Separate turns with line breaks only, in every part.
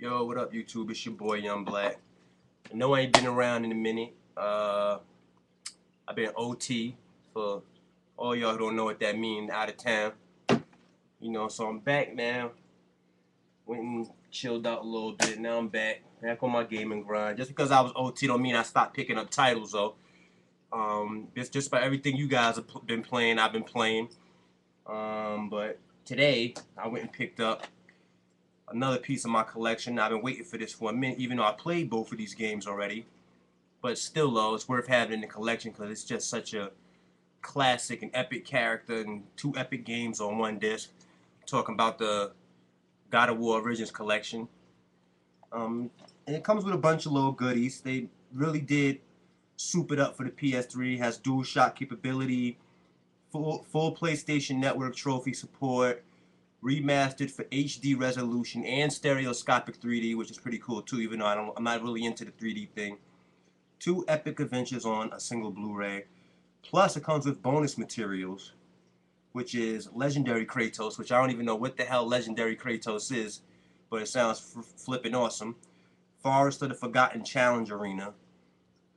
Yo, what up, YouTube? It's your boy, Young Black. I know I ain't been around in a minute. I've been OT for all y'all who don't know what that means, out of town. So I'm back now. Went and chilled out a little bit. Now I'm back on my gaming grind. Just because I was OT don't mean I stopped picking up titles, though. It's just about everything you guys have been playing, I've been playing. But today, I went and picked up another piece of my collection. I've been waiting for this for a minute, even though I played both of these games already. But still, though, it's worth having in the collection because it's just such a classic and epic character and two epic games on one disc. I'm talking about the God of War Origins collection. And it comes with a bunch of little goodies. They really did soup it up for the PS3. It has dual shock capability, full PlayStation Network trophy support, remastered for HD resolution and stereoscopic 3D, which is pretty cool too. Even though I'm not really into the 3D thing. 2 epic adventures on a single Blu-ray. Plus, it comes with bonus materials, which is Legendary Kratos, which I don't even know what the hell Legendary Kratos is, but it sounds flipping awesome. Forest of the Forgotten Challenge Arena.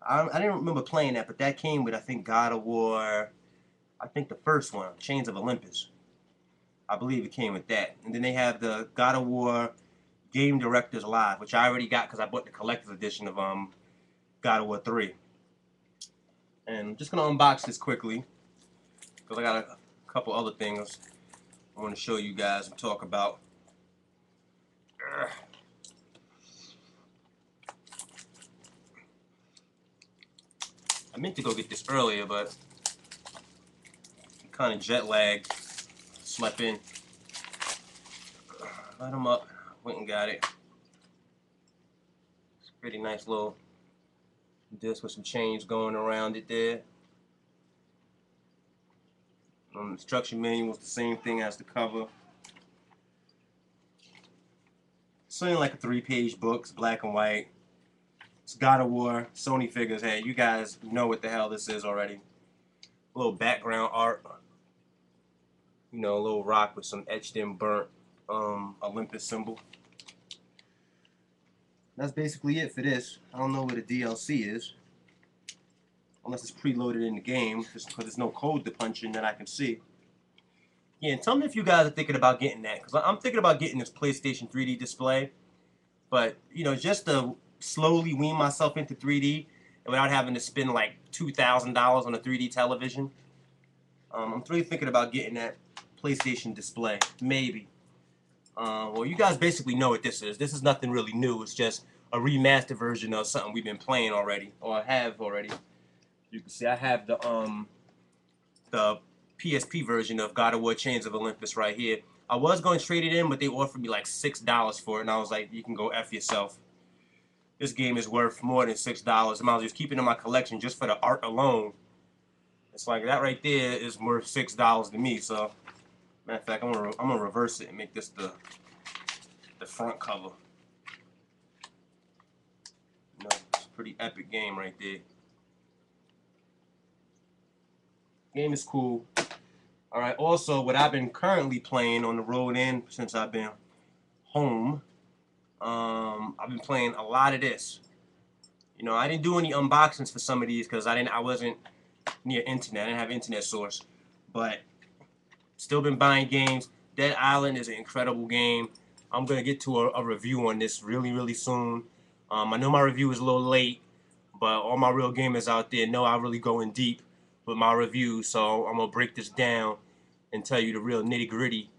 I didn't remember playing that, but that came with, I think, God of War, I think the first one, Chains of Olympus. I believe it came with that. And then they have the God of War Game Directors Live, which I already got because I bought the collector's edition of God of War 3. And I'm just going to unbox this quickly because I got a couple other things I want to show you guys and talk about. I meant to go get this earlier, but kind of jet lagged. Slept in. Light them up. Went and got it. It's a pretty nice little disc with some chains going around it there. The instruction manual is the same thing as the cover. It's something like a 3-page book. It's black and white. It's God of War. Sony figures. Hey, you guys know what the hell this is already. A little background art. A little rock with some etched in burnt Olympus symbol. That's basically it for this. I don't know what the DLC is, unless it's preloaded in the game, just because there's no code to punch in that I can see. Yeah, and tell me if you guys are thinking about getting that, because I'm thinking about getting this PlayStation 3D display, but just to slowly wean myself into 3D and without having to spend like $2,000 on a 3D television. I'm really thinking about getting that PlayStation display, maybe. Well, you guys basically know what this is. This is nothing really new. It's just a remastered version of something we've been playing already, or have already. You can see I have the PSP version of God of War Chains of Olympus right here. I was going to trade it in, but they offered me like $6 for it, and I was like, you can go F yourself. This game is worth more than $6. I might as well just keep it in my collection just for the art alone. It's like that right there is worth $6 to me. So, matter of fact, I'm gonna reverse it and make this the front cover. It's a pretty epic game right there. Game is cool. All right. Also, what I've been currently playing on the road and since I've been home, I've been playing a lot of this. I didn't do any unboxings for some of these because I wasn't near internet. I didn't have internet source, but still been buying games. Dead Island is an incredible game. I'm gonna get to a review on this really soon. I know my review is a little late, but all my real gamers out there know I really go in deep with my reviews, so I'm gonna break this down and tell you the real nitty-gritty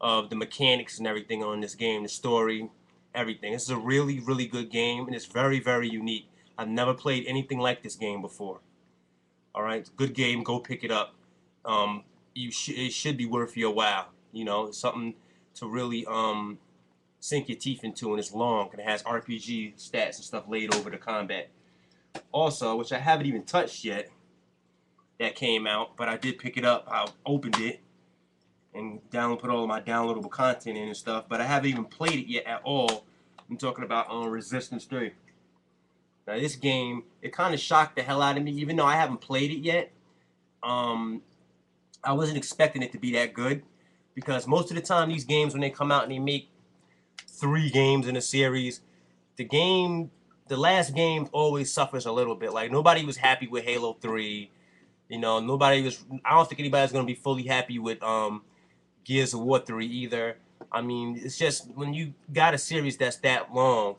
of the mechanics and everything on this game, the story, everything. This is a really good game, and it's very unique. I've never played anything like this game before. All right, it's a good game. Go pick it up. It should be worth your while. It's something to really sink your teeth into, and it's long, and it has RPG stats and stuff laid over the combat. Also, which I haven't even touched yet, that came out, but I did pick it up. I opened it and put all of my downloadable content in and stuff, but I haven't even played it yet at all. I'm talking about Resistance 3. Now this game, it kind of shocked the hell out of me, even though I haven't played it yet. I wasn't expecting it to be that good, because most of the time these games, when they come out and they make 3 games in a series, the last game always suffers a little bit. Like, nobody was happy with Halo 3. You know, nobody was. I don't think anybody's gonna be fully happy with Gears of War 3 either. I mean, it's just when you got a series that's that long,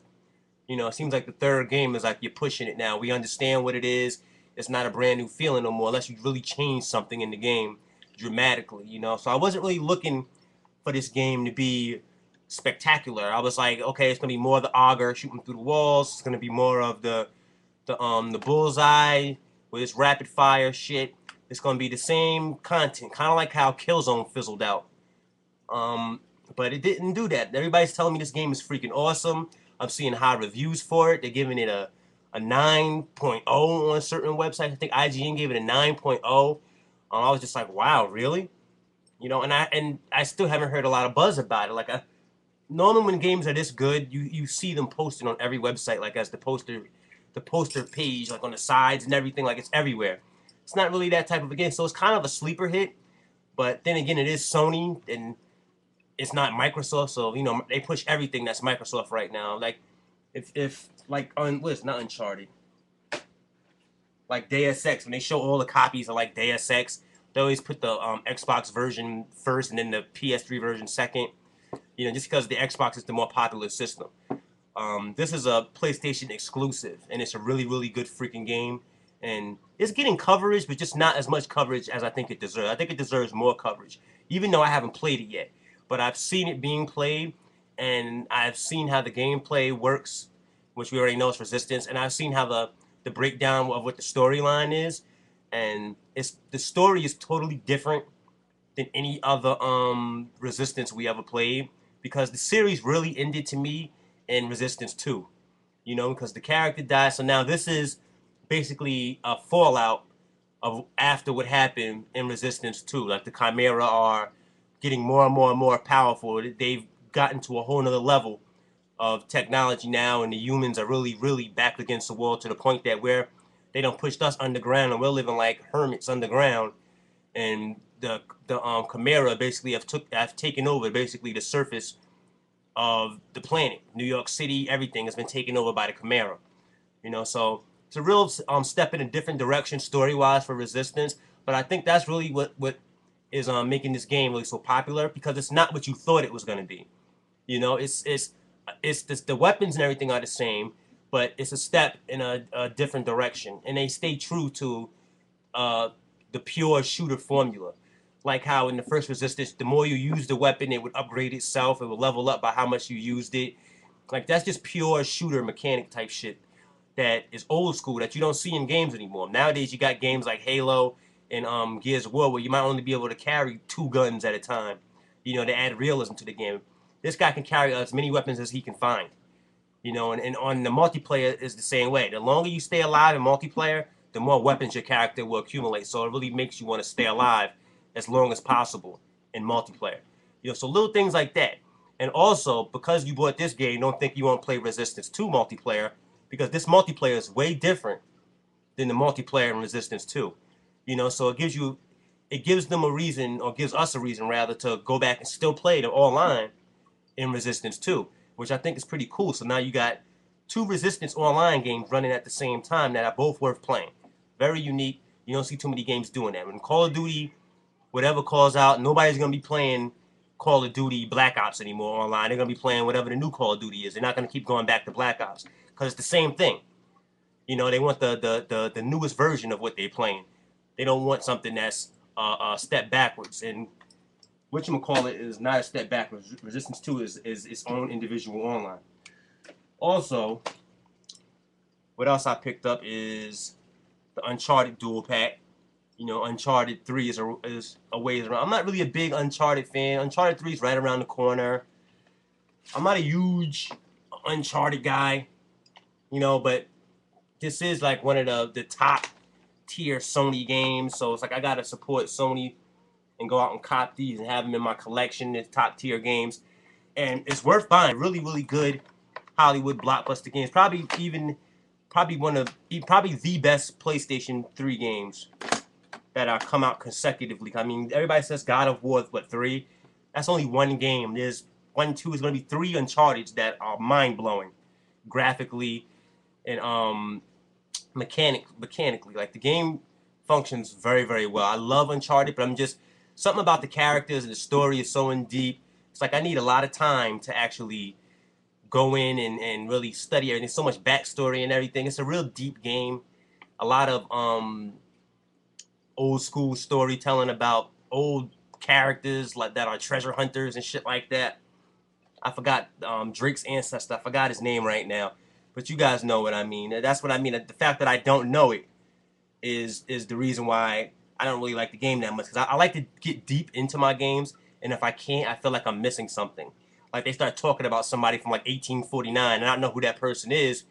you know, it seems like the third game is like you're pushing it now. We understand what it is. It's not a brand new feeling no more unless you really change something in the game dramatically, you know. So I wasn't really looking for this game to be spectacular. I was like, okay, it's gonna be more of the auger shooting through the walls. It's gonna be more of the bullseye with its rapid fire shit. It's gonna be the same content, kind of like how Killzone fizzled out. But it didn't do that. Everybody's telling me this game is freaking awesome. I'm seeing high reviews for it. They're giving it a 9.0 on certain websites. I think IGN gave it a 9.0. I was just like, wow, really? You know, and I still haven't heard a lot of buzz about it. Like, normally when games are this good, you see them posted on every website, like as the poster page, like on the sides and everything, like it's everywhere. It's not really that type of a game, so it's kind of a sleeper hit. But then again, it is Sony, and it's not Microsoft, so you know they push everything that's Microsoft right now. Like if like not Uncharted, like Deus Ex, when they show all the copies of like Deus Ex, they always put the Xbox version first and then the PS3 version second. You know, just because the Xbox is the more popular system. This is a PlayStation exclusive, and it's a really, really good freaking game. And it's getting coverage, but just not as much coverage as I think it deserves. I think it deserves more coverage, even though I haven't played it yet. But I've seen it being played, and I've seen how the gameplay works, which we already know is Resistance, and I've seen how the breakdown of what the storyline is, and the story is totally different than any other Resistance we ever played, because the series really ended to me in Resistance 2, you know, because the character died. So now this is basically a fallout of after what happened in Resistance 2. Like the Chimera are getting more and more and more powerful. They've gotten to a whole nother level of technology now, and the humans are really, really back against the wall to the point that they don't pushed us underground, and we're living like hermits underground. And the Chimera basically have taken over basically the surface of the planet. New York City, everything has been taken over by the Chimera. You know, so it's a real step in a different direction story-wise for Resistance. But I think that's really what is making this game really so popular, because it's not what you thought it was going to be. You know, it's the weapons and everything are the same, but it's a step in a different direction, and they stay true to the pure shooter formula. Like how in the first Resistance, the more you use the weapon, it would upgrade itself. It would level up by how much you used it. Like, that's just pure shooter mechanic type shit that is old school that you don't see in games anymore. Nowadays, you got games like Halo and Gears of War where you might only be able to carry 2 guns at a time. You know, to add realism to the game. This guy can carry as many weapons as he can find. You know, and on the multiplayer is the same way. The longer you stay alive in multiplayer, the more weapons your character will accumulate. So it really makes you want to stay alive as long as possible in multiplayer. You know, so little things like that. And also, because you bought this game, don't think you won't play Resistance 2 multiplayer, because this multiplayer is way different than the multiplayer in Resistance 2. You know, so it gives them a reason, or gives us a reason rather, to go back and still play the online in Resistance 2, which I think is pretty cool. So now you got 2 Resistance online games running at the same time that are both worth playing. Very unique. You don't see too many games doing that. When Call of Duty, whatever calls out, nobody's going to be playing Call of Duty Black Ops anymore online. They're going to be playing whatever the new Call of Duty is. They're not going to keep going back to Black Ops, because it's the same thing. You know, they want the newest version of what they're playing. They don't want something that's a step backwards. And whatchamacallit is not a step backwards. Resistance 2 is its own individual online. Also, what else I picked up is the Uncharted dual pack. You know, Uncharted 3 is a ways around. I'm not really a big Uncharted fan. Uncharted 3 is right around the corner. I'm not a huge Uncharted guy, you know, but this is like one of the top tier Sony games. So it's like I gotta support Sony and go out and cop these and have them in my collection. It's top tier games, and it's worth buying. Really, really good Hollywood blockbuster games. Probably the best PlayStation 3 games that are come out consecutively. I mean, everybody says God of War, 3? That's only one game. There's 1, 2 is going to be 3 Uncharted that are mind-blowing graphically and mechanically. Like, the game functions very, very well. I love Uncharted, but I'm just, something about the characters and the story is so in deep. It's like I need a lot of time to actually go in and really study it. There's so much backstory and everything. It's a real deep game. A lot of old school storytelling about old characters like that are treasure hunters and shit like that. I forgot Drake's ancestor. I forgot his name right now, but you guys know what I mean. That's what I mean. The fact that I don't know it is the reason why I don't really like the game that much, because I like to get deep into my games, and if I can't, I feel like I'm missing something. Like, they start talking about somebody from like 1849, and I don't know who that person is,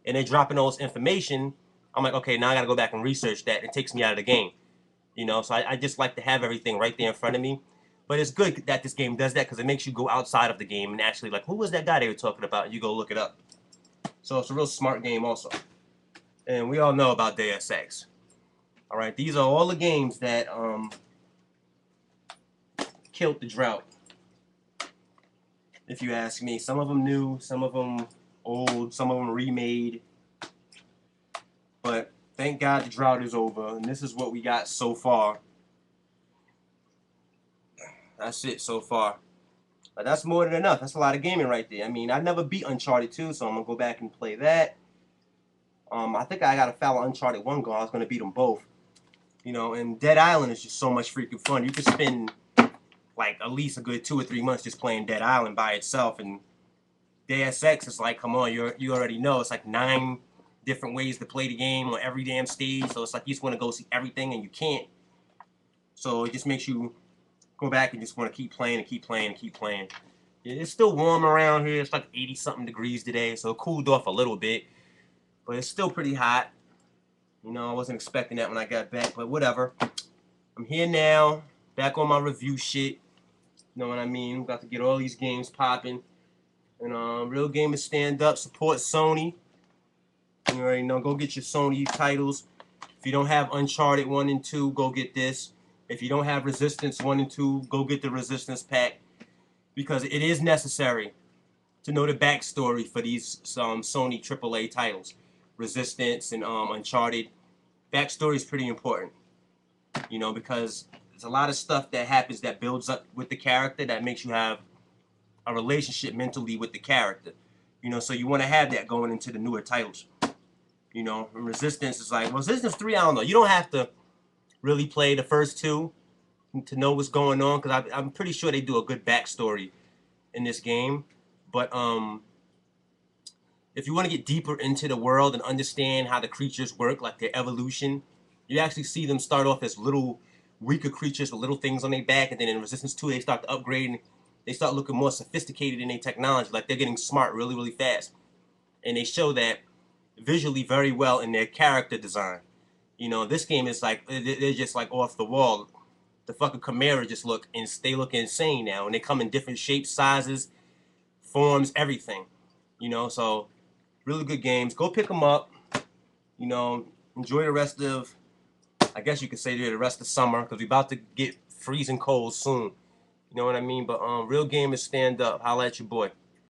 and they're dropping all this information. I'm like, okay, now I gotta go back and research that. It takes me out of the game, you know. So I just like to have everything right there in front of me. But it's good that this game does that, because it makes you go outside of the game and actually, like, who was that guy they were talking about? And you go look it up. So it's a real smart game also. And we all know about Deus Ex. All right, these are all the games that killed the drought, if you ask me. Some of them new, some of them old, some of them remade. But thank God the drought is over, and this is what we got so far. That's it so far. But that's more than enough. That's a lot of gaming right there. I mean, I never beat Uncharted 2, so I'm going to go back and play that. I think I got a foul Uncharted 1 going. I was going to beat them both. You know, and Dead Island is just so much freaking fun. You could spend, like, at least a good 2 or 3 months just playing Dead Island by itself. And Deus Ex is like, come on, you already know. It's like 9 different ways to play the game on every damn stage. So it's like you just want to go see everything, and you can't. So it just makes you go back and just want to keep playing and keep playing and keep playing. It's still warm around here. It's like 80-something degrees today, so it cooled off a little bit. But it's still pretty hot. You know, I wasn't expecting that when I got back, but whatever. I'm here now, back on my review shit. You know what I mean? Got to get all these games popping. And real gamers stand up, support Sony. You already know, go get your Sony titles. If you don't have Uncharted 1 and 2, go get this. If you don't have Resistance 1 and 2, go get the Resistance pack. Because it is necessary to know the backstory for these Sony AAA titles. Resistance and Uncharted. Backstory is pretty important. You know, because there's a lot of stuff that happens that builds up with the character that makes you have a relationship mentally with the character. You know, so you want to have that going into the newer titles. You know, and Resistance is like, Resistance 3, I don't know. You don't have to really play the first 2 to know what's going on, because I'm pretty sure they do a good backstory in this game. But if you want to get deeper into the world and understand how the creatures work, like their evolution, you actually see them start off as little weaker creatures with little things on their back, and then in Resistance 2 they start to upgrade and they start looking more sophisticated in their technology, like they're getting smart really, really fast. And they show that visually very well in their character design. You know, this game is like, they're just like off the wall. The fucking Chimera just look insane now, and they come in different shapes, sizes, forms, everything. You know, so really good games. Go pick them up. You know, enjoy the rest of, I guess you could say the rest of summer, because we're about to get freezing cold soon. You know what I mean? But real gamers stand up. Holla at your boy.